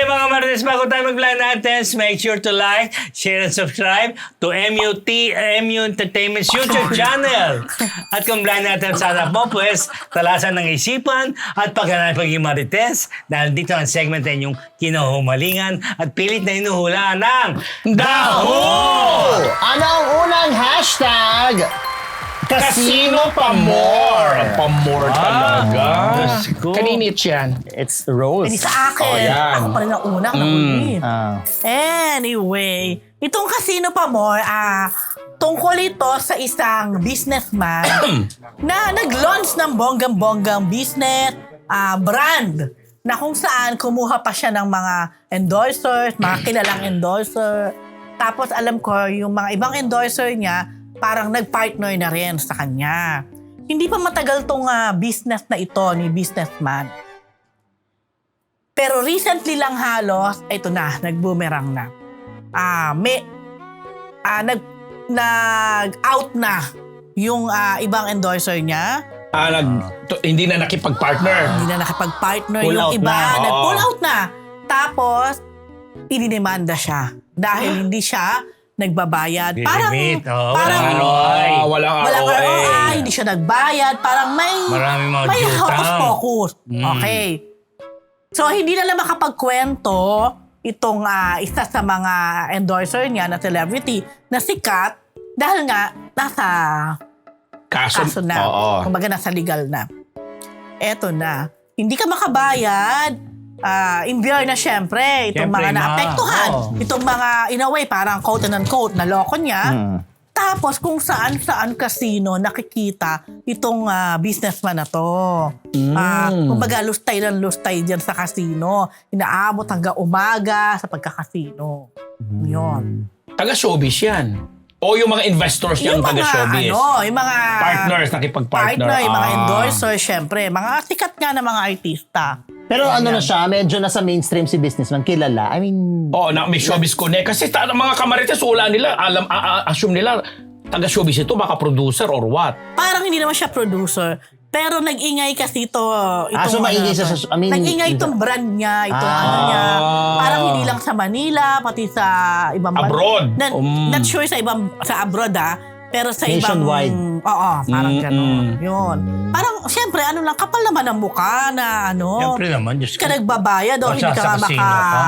mga Marites, bago tayo mag-blind items, make sure to like, share, and subscribe to MU Entertainment's YouTube channel. At kung blind items sa harap mo, pues, talasan ng isipan at pagkanaan pagiging Marites dahil dito ang segment na inyong kinahumalingan at pilit na hinuhulaan ng DAHO! Ano ang unang hashtag? Casino pa more! Pa-more talaga. Diyos ko. Kaninit yan. It's Rose. Hindi sa akin. Oh, yan. Ako pa rin ang unang nahuli. Ah. Anyway, itong Casino pa more, tungkol ito sa isang businessman na nag-launch ng bonggang-bonggang business brand na kung saan kumuha pa siya ng mga endorsers, mga kilalang endorser. Tapos alam ko, yung mga ibang endorser niya, parang nag-partner na rin sa kanya. Hindi pa matagal tong business na ito ni businessman. Pero recently lang halos, ito na, nag-boomerang na. Nag-out na yung ibang endorser niya. Hindi na nakipag-partner. Hindi na nakipag-partner Pull yung out iba. na. Nag-pull out na. Tapos, idinimanda siya. Dahil hindi siya nagbabayad. Limit. Parang Walang walang ROA. ROI, hindi siya nagbayad. Parang Maraming mga may jutang. hocus-pocus. Okay. So, hindi na lang makapagkwento itong isa sa mga endorser niya na celebrity na sikat dahil nga nasa kaso na. Oo. Kumbaga nasa legal na. Eto na. Hindi ka makabayad. Imbiyer na syempre itong Syempre, mga naapektuhan. oo. Itong mga, in a way, parang quote and unquote, naloko niya. Tapos kung saan-saan casino nakikita itong businessman na to. Kumbaga lustay ng lustay dyan sa casino. Inaabot hanggang umaga sa pagkakasino. Yun. Taga-showbiz yan. O yung mga investors niya ang taga-showbiz. Yung mga Partners, nakipag-partner. partner, yung mga endorsers, syempre. Mga sikat nga na mga artista. Pero ano na siya, medyo nasa mainstream si businessman, kilala. I mean, May showbiz connect. Kasi mga kamarites, wala nila. Assume nila, taga-showbiz ito, baka producer or what. Parang hindi naman siya producer. Pero nag-ingay kasi ito. so maingay siya sa- I mean, nag-ingay itong brand niya, itong ano niya. Parang hindi lang sa Manila, pati sa ibang Abroad. Not sure sa abroad pero sa Nationwide. ibang, parang gano'n. Yun. Parang, syempre, kapal naman ang mukha na, Siyempre naman, Diyos ka ko. nagbabayad o hindi ka nga Magsasakasino ka?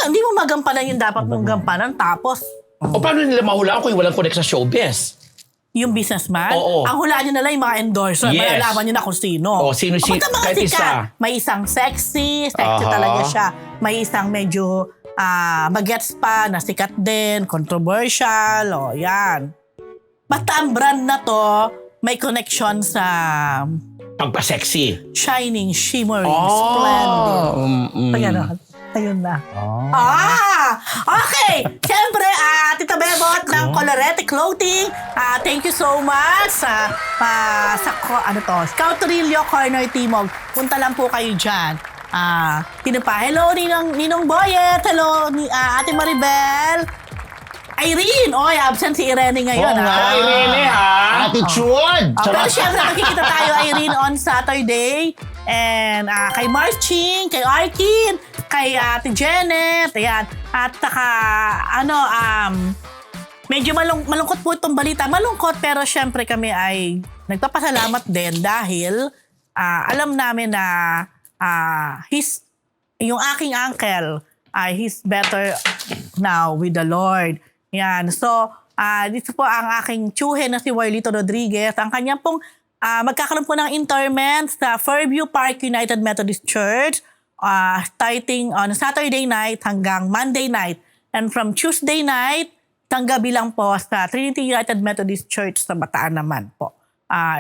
Hindi mo magampanan yung dapat mong gampanan. Tapos, O paano nila mahulaan kung walang connect sa showbiz? yung businessman, Oo. ang hulaan nyo na lang yung mga endorser. Yes. Malalaman nyo na kung sino. O, sino si- Basta mga kahit sikat. isa. May isang sexy Aha. talaga siya. May isang medyo magets pa, na sikat din, controversial, yan. Basta ang brand na to, may connection sa Pagpa-sexy. shining, shimmering, splendid. Ganon. Ayun na. Okay! Siyempre, Tita Bebot ng Colorete Clothing, thank you so much sa Scouterillo Corner Timog. Punta lang po kayo dyan. Sino pa? Hello, Ninong Boyet. Hello, Ate Maribel. Irene! Oy, absent si Irene ngayon. Irene, ha? attitude! Pero syempre, makikita tayo, Irene, on Saturday. And kay Marching, kay Arkin, kay Ate Janet, ayan. At saka, medyo malungkot po itong balita. Malungkot, pero syempre kami ay nagpapasalamat din dahil alam namin na yung aking uncle, he's better now with the Lord. Yan. So, dito po ang aking tiyuhe na si Warlito Rodriguez. Ang kanyang pong magkakaroon po ng interment sa Fairview Park United Methodist Church starting on Saturday night hanggang Monday night. And from Tuesday night, hanggang gabi lang po sa Trinity United Methodist Church sa Bataan naman po.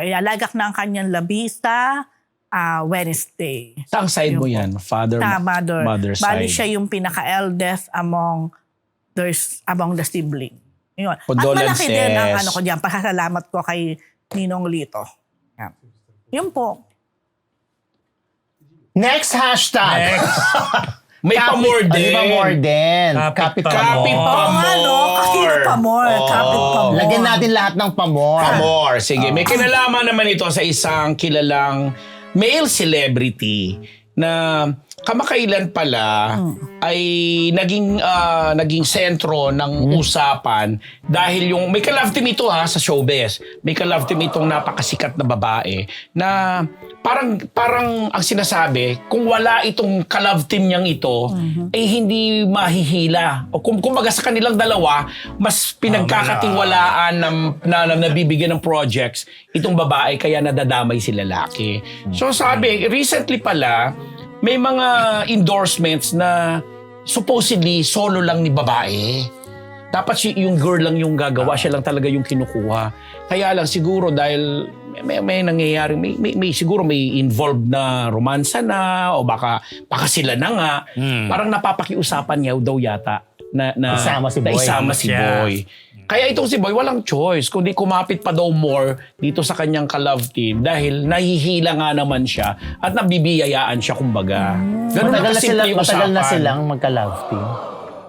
Ilalagak na ang kanyang labisa Wednesday. Saan side mo yan? Father, Sa mother. mother Bali side. siya yung pinaka-eldest among the sibling. Yun. At Condolences. malaki din ang ko diyan. Pasasalamat ko kay Ninong Lito. Yan. Yun po. Next hashtag! May pa-more din. May pa-more din. Kapit pa Kapit more. pa Oo nga, no? Kasino pa more? Kapit pa more. Lagyan natin lahat ng pa-more. Pa-more. Sige, may kinalaman naman ito sa isang kilalang male celebrity na kamakailan pala ay naging sentro ng usapan dahil yung may ka-love team ito sa showbiz. May ka-love team itong napakasikat na babae na parang ang sinasabi, kung wala itong ka-love team niyang ito, ay hindi mahihila. O kumbaga sa kanilang dalawa, mas pinagkakatiwalaan na nabibigyan ng projects itong babae kaya nadadamay si lalaki. So sabi, recently pala, may mga endorsements na supposedly solo lang ni babae. Dapat yung girl lang yung gagawa, siya lang talaga yung kinukuha. Kaya lang siguro dahil may nangyayari, siguro may involved na romansa na o baka sila na nga. Parang napapakiusapan niya daw yata na Isama si Boy. isama si Boy. Kaya itong si Boy walang choice kundi kumapit pa daw more dito sa kanyang ka-love team dahil nahihila nga naman siya at nabibiyayaan siya kumbaga. Ganun na kasimple yung Matagal na usapan. silang magka-love team.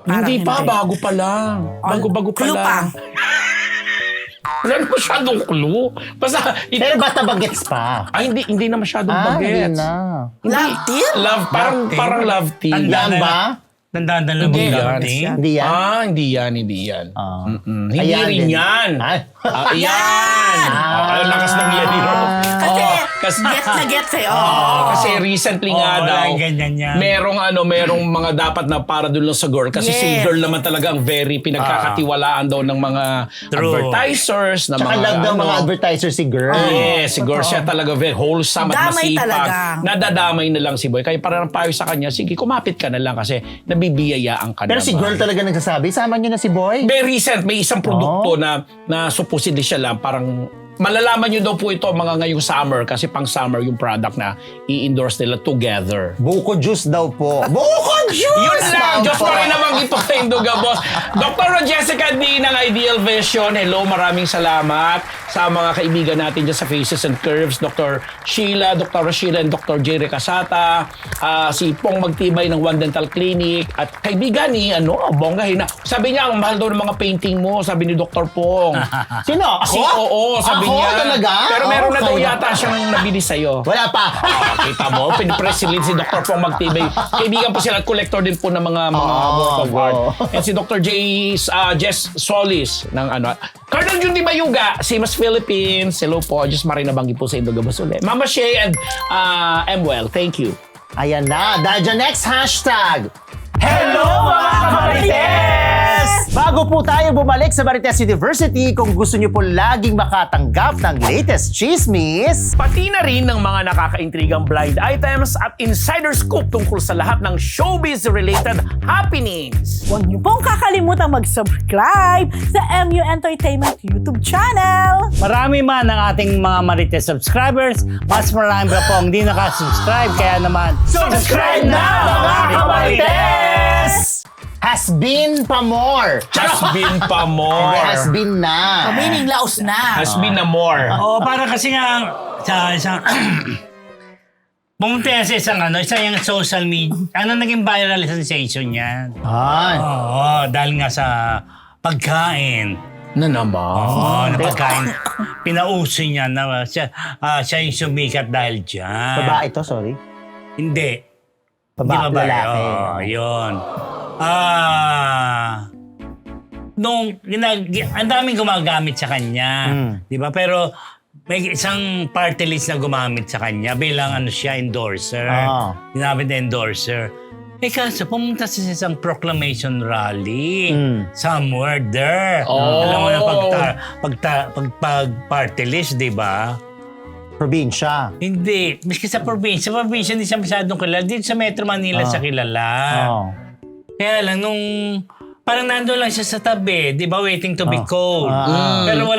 Hindi Parang pa, hindi. bago pa lang. Bago pa Clue lang. Wala na masyadong clue. Basta, Pero basta bagets pa. hindi na masyadong Hindi bagets. na. Love team? Love, parang love team. Yan ba? Tandaan na lang Hindi ang yan. dating. Hindi yan? Hindi yan. Ah. Hindi Ayan rin din. yan. Ay. Yan! Ang lakas ng yan. Kasi, gets na gets eh. Kasi recently nga Oo, daw, walang ganyan yan. merong mga dapat na para doon lang sa girl. Kasi si Yes. girl naman talaga ang very pinagkakatiwalaan daw ng mga True. advertisers. Na Tsaka mga, love daw mga advertiser si girl. Yes, si girl siya talaga very wholesome at Damay masipag. talaga. Nadadamay na lang si Boy. Kaya parang payo sa kanya, sige, kumapit ka na lang kasi nabibiyayaan ka Pero naman. si girl talaga nagsasabi, sama niyo na si Boy. Very recent, may isang produkto na supposedly siya lang, parang malalaman nyo daw po ito mga ngayong summer kasi pang summer yung product na i-endorse nila together. Buko juice daw po. Buko juice! Yun lang! Diyos daw pa po. rin naman ito sa Induga Boss. Dr. Jessica D ng Ideal Vision. Hello, maraming salamat sa mga kaibigan natin dyan sa Faces and Curves. Dr. Sheila, Dr. Sheila and Dr. Jerry Casata. Si Pong Magtibay ng One Dental Clinic. At kaibigan ni, Bongga Hina. Sabi niya, ang mahal daw ng mga painting mo. Sabi ni Dr. Pong. Sino? Ako? Oo, sabi Ako? niya. Talaga? Pero meron na Okay. daw yata siyang nabili sa'yo. Wala pa. Kita mo, pinipress release si Dr. Pong Magtibay. Kaibigan po sila, collector din po ng mga work of art. And si Dr. Jess Solis ng Colonel Jundi Mayuga, Simas Philippines. Hello po, Diyos maray nabanggit po sa Indogabos ulit. Mama Shea and Emwell, thank you. Ayan na. Dahil dyan, next hashtag. Hello mga Marites! Bago po tayo bumalik sa Marites University, kung gusto niyo po laging makatanggap ng latest chismis, Pati na rin ng mga nakakaintrigang blind items at insider scoop tungkol sa lahat ng showbiz-related happenings. Huwag niyo pong kakalimutan mag-subscribe sa MU Entertainment YouTube channel. Marami man ang ating mga Marites subscribers, mas marami pa pong hindi nakasubscribe. Kaya naman, subscribe na mga Marites! Has been pa more. Has been pa more. Has been na. Meaning laos na. Has been na more. Oo, para kasi nga sa isang pumunta yan sa isang yung social media. Naging viral sensation yan? Ay. Oo, dahil nga sa pagkain. Na naman. Oo, na pagkain. Pinauso niya na siya yung sumikat dahil dyan. Babae to, sorry. Hindi. Babae, Hindi lalaki. Oo, yun. Ang daming gumagamit sa kanya. Di ba? Pero may isang party list na gumamit sa kanya bilang siya, endorser. Ginamit na endorser. Kaso pumunta sa isang proclamation rally somewhere there. Alam mo na pag party list, di ba? Probinsya. Hindi. Miski sa probinsya hindi siya masyadong kilala. Dito sa Metro Manila siya kilala. Kaya lang, parang nandun lang siya sa tabi, di ba, waiting to be called. Pero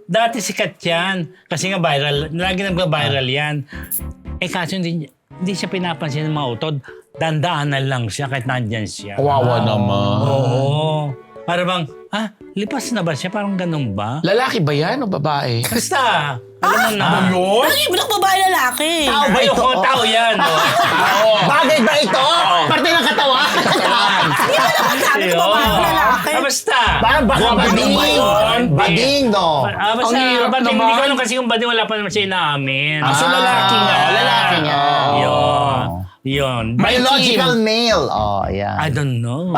dati sikat yan. Kasi nga viral, lagi nag-viral yan. Kaso hindi siya pinapansin ng mga utod. Dandaanan lang siya kahit nandyan siya. Kawawa naman. Oo. Para bang, lipas na ba siya? Parang ganun ba? Lalaki ba yan o babae? Basta, alam mo na. Yun? Ano yung babae lalaki? Tao ba ito? Tao yan. Tao. Bagay ba ito? Parte ng katawan? Hindi mo naman sabi ko babae o lalaki. Basta. Parang baka Grabe bading. naman. Bading, no? Basta, Ang hirap bading, naman. hindi ko alam kasi kung bading wala pa naman siya inaamin. So lalaki nga. Lalaki nga. Yun. Yun. Biological male. Oh, ayan. I don't know.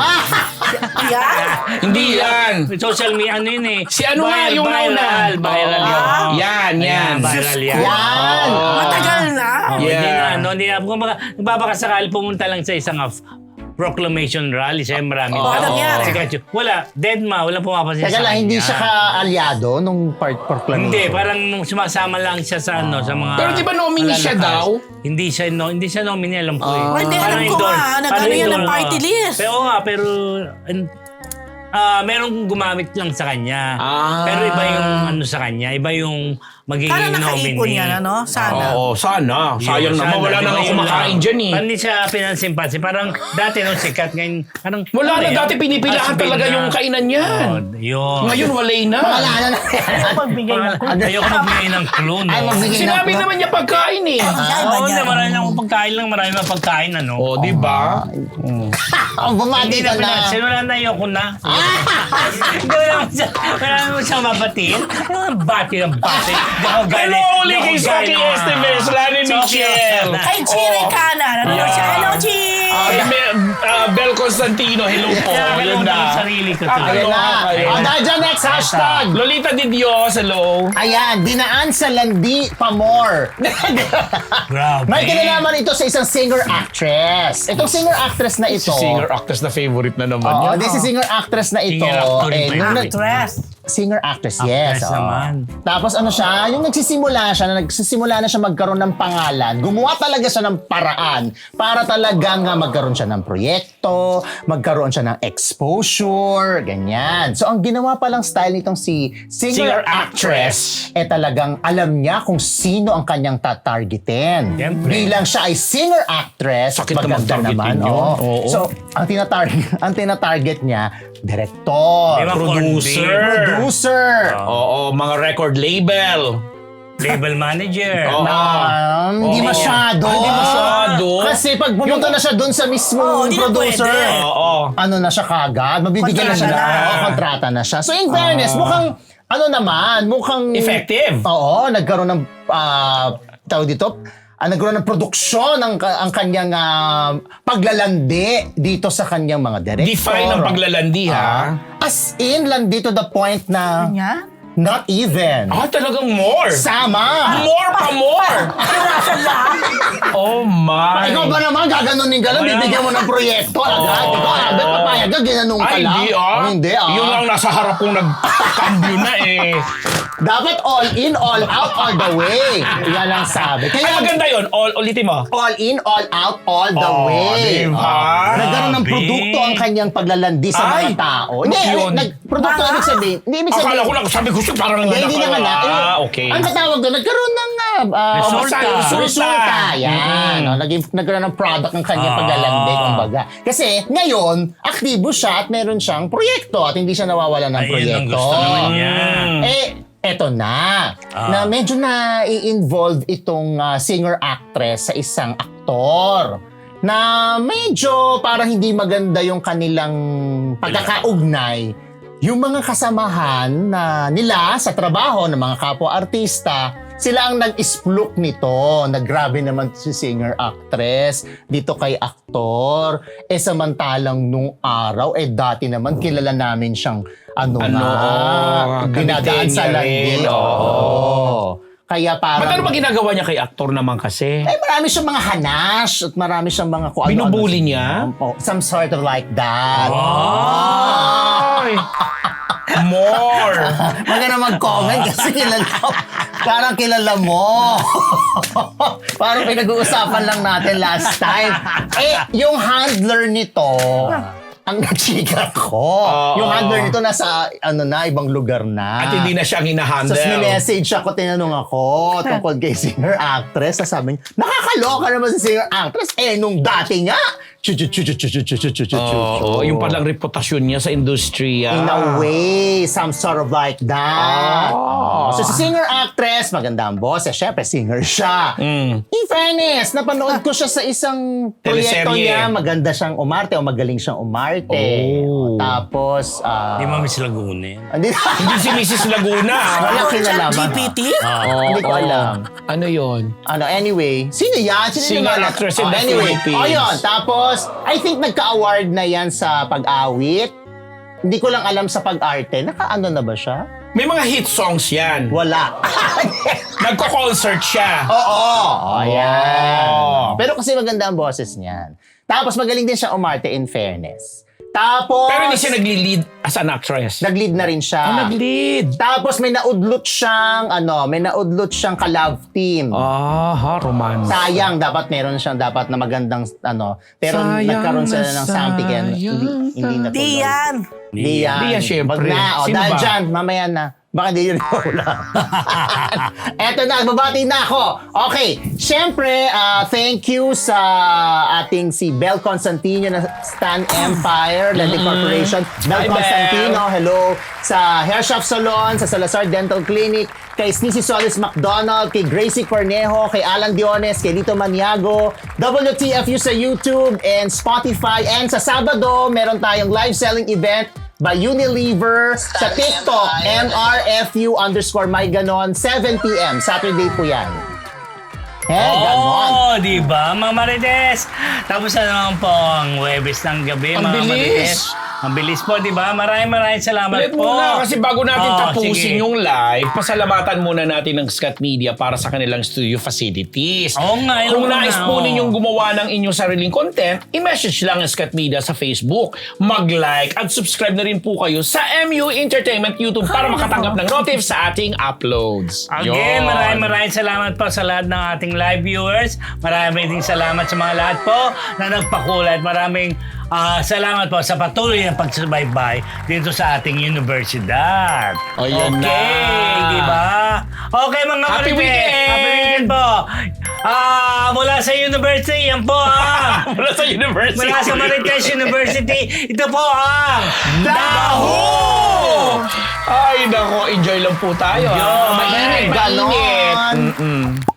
Yan. Hindi yan. Social media, ano yun eh. Si ano nga yung nauna? Viral yun. Yan. Ayan, viral yan. Yan. Matagal na. Oh, Yeah. Hindi na, no, hindi na. Kung nagbabakasakali pumunta lang sa isang proclamation rally, siya marami. Oh, ano nangyari? Sikat yun. Wala, dead ma, walang pumapansin Teka sa lang, kanya. hindi siya ka-alyado nung proclamation. Hindi, parang sumasama lang siya sa sa mga... Pero di ba nominee siya malalakas. daw? Hindi siya nominee, alam ko eh. Hindi, Parang alam ko endorse. nga, nag-ano Parang yan ng endorse, party list. Pero merong gumamit lang sa kanya. Ah. Pero iba yung ano sa kanya, iba yung magiging Sana nominee. nakaipon yan, ano? Sana. Oo, sana. Sayang Yun, naman, sana, wala di ba nang yun kumakain lang? dyan eh. Parang hindi siya pinansin-pansin. Parang dati nung sikat, ngayon parang... Wala ano na, yun? dati pinipilahan Has been talaga na. yung kainan yan. Oh, yun. Ngayon, walay na. Pangalan na yan. Ayaw magbigay ng clue. Ayoko magbigay ng clue, no? Ay, magbigay ng Sinabi clue. naman niya pagkain eh. Ay, Oo, ba hindi, yan? marami lang pagkain lang, marami lang pagkain, ano? O, di ba? Bumati Hindi ka na na. pinansin, wala na, ayoko na. Hindi, wala naman siyang mabatiin. Ano ang bati ng bati? Hindi ako galing. Hello, uli Hindi ako kay Sophie galing. Esteves, Lani Michelle. Kay Chiri Kana. Nanonood siya. Hello, Chiri! Ay, Bel Constantino, hello po. Kaya Yun kalungkot na. ang sarili ko. Ayan na. Ayan. O, dahil dyan, next hashtag. Lolita Di Dios, hello. Ayan, dinaan sa landi pa more. Grabe. May kinalaman ito sa isang singer-actress. Itong singer-actress na ito. Singer-actress na favorite na naman Oo, yan. this is singer-actress na ito. Singer-actor Eh, ba yun? nung Actress. singer-actress, yes. Actress oo. naman. Tapos ano siya, yung nagsisimula na siya magkaroon ng pangalan, gumawa talaga siya ng paraan para talagang magkaroon siya ng proyekto, magkaroon siya ng exposure, ganyan. So ang ginawa palang style nitong si singer-actress, talagang alam niya kung sino ang kanyang tatargetin. Siyempre. Bilang siya ay singer-actress, Sakit naman maganda targetin naman. yun. Oo. Oo. So, ang tinatarget niya, director, Di ba, producer, Oo, mga record label. Label manager. Oo. Hindi Oo. masyado. Hindi masyado. Kasi pag pumunta na siya doon sa mismong hindi na producer, pwede. Oo. ano na siya kagad, mabibigyan na siya Kontrata na. Oo, kontrata na siya. So in fairness, mukhang, mukhang... Effective. Oo, nagkaroon ng, tawag dito, nagkaroon ng produksyon ang kanyang paglalandi dito sa kanyang mga director. Define ang paglalandi, ha? As in, landi to the point na Niya? not even. Talagang more. Sama! More pa more. Pinasa lang. Oh my. Ikaw ba naman gaganunin ka lang, Wala. bibigyan mo ng proyekto agad. Ikaw agad, papayag ka, ginanong ka Ay, lang. hindi Hindi Yun lang nasa harap kong nagkambyo na eh. Dapat all in, all out, all the way. Yan ang sabi. Ay, Kaya maganda yun. Ulitin mo. all in, all out, all the Oh, way. diba? Nagkaroon ng Grabe. produkto ang kanyang paglalandi sa mga Ay, tao. Hindi, yun. produkto ibig sabihin. Hindi ibig sabihin. Akala ko lang, sabi ko siya parang Hindi naman na. okay. Ano tawag doon? Nagkaroon ng Resulta. Resulta. Yan. No? Nagkaroon ng product ng kanyang paglalandi, kumbaga. Kasi ngayon, aktibo siya at meron siyang proyekto at hindi siya nawawala ng Ayun ang proyekto. gusto naman niya. Eto na. Na medyo na i-involve itong singer-actress sa isang aktor na medyo parang hindi maganda yung kanilang pagkakaugnay. Yung mga kasamahan na nila sa trabaho ng mga kapwa-artista, sila ang nag-isplok nito. Naggrabe naman si singer-actress dito kay aktor. Samantalang nung araw, dati naman kilala namin siyang dinadaan sa Kabitenya rin, landi. Oo. Kaya Ba't ano parang... ba ginagawa niya kay aktor naman kasi? marami siyang mga hanash at marami siyang mga kung ano-ano. Binubuli niya? Some sort of like that. Ay! More! Huwag ka na mag-comment kasi parang kilala mo. Parang pinag-uusapan lang natin last time. Yung handler nito, ang nachika ko. Yung handler nito nasa ibang lugar na. At hindi na siya ang hinahandle. Tapos message ako, tinanong ako tungkol kay singer-actress. Sabi niya, nakakaloka naman si singer-actress. Nung dati nga, Oo, yung palang reputasyon niya sa industriya. In a way, some sort of like that. Oh. So, si singer-actress, maganda ang boses. Siyempre, singer siya. In fairness, napanood ko siya sa isang proyekto Teleserye. niya. Maganda siyang umarte o magaling siyang umarte. Oh. Tapos, Di mo Miss Lagunin. hindi Hindi si Mrs. Laguna. Wala Chat kinalaman. GPT? Hindi ko alam. Ano yon? Anyway, sino yan? Sino Singer naman? actress in the Anyway, Philippines. yun. Tapos, I think nagka-award na yan sa pag-awit. Hindi ko lang alam sa pag-arte. Naka-ano na ba siya? May mga hit songs yan. Wala. Nagko-concert siya. Oo. Ayan. Oh. Pero kasi maganda ang boses niyan. Tapos magaling din siya umarte in fairness. Tapos, Pero hindi siya nagli-lead as an actress. nag-lead na rin siya. Nag-lead. Tapos may naudlot siyang ka-love team. Romance. Sayang, dapat meron siyang dapat na magandang pero Sayang nagkaroon sila na ng something and hindi natuloy. Di yan. Di yan. Di yan, syempre. Wag na. O, Sino dahil ba? dyan, mamaya na. Baka di yun wala. Eto na, babati na ako. Okay, syempre, thank you sa ating si Bel Constantino na Stan Empire Lending Corporation. Bel Hi, Constantino, hello. Sa Hair Shop Salon, sa Salazar Dental Clinic, kay Sneezy Solis McDonald, kay Gracie Cornejo, kay Alan Diones, kay Lito Maniago, WTFU sa YouTube and Spotify. And sa Sabado, meron tayong live selling event by Unilever sa TikTok, MRFU_my ganon, 7 p.m. Saturday po yan. Ganon. Oh, di ba, Mga Marites? Tapos na naman po ang Huwebes ng gabi, Ang mga bilis. Marites. Ang bilis po, di ba? Maraming salamat Ulit po. muna kasi bago natin Oh, tapusin sige. yung live, pasalamatan muna natin ng Scat Media para sa kanilang studio facilities. Oo nga, yun Kung nga, nais po oo. ninyong gumawa ng inyong sariling content, i-message lang ang Scat Media sa Facebook. Mag-like at subscribe na rin po kayo sa MU Entertainment YouTube para makatanggap ng notif sa ating uploads. Again, Yun. maraming salamat po sa lahat ng ating live viewers. Maraming din salamat sa mga lahat po na nagpakulay. Maraming salamat po sa patuloy na pagsubaybay dito sa ating universidad. Ayan na. Okay, di ba? Okay, mga Happy Marites. weekend! Happy weekend po. Mula sa university, yan po Mula sa university. mula sa Marites University, ito po ang Daho! Ay, nako, enjoy lang po tayo. Enjoy. Mainit, Ganon. mainit.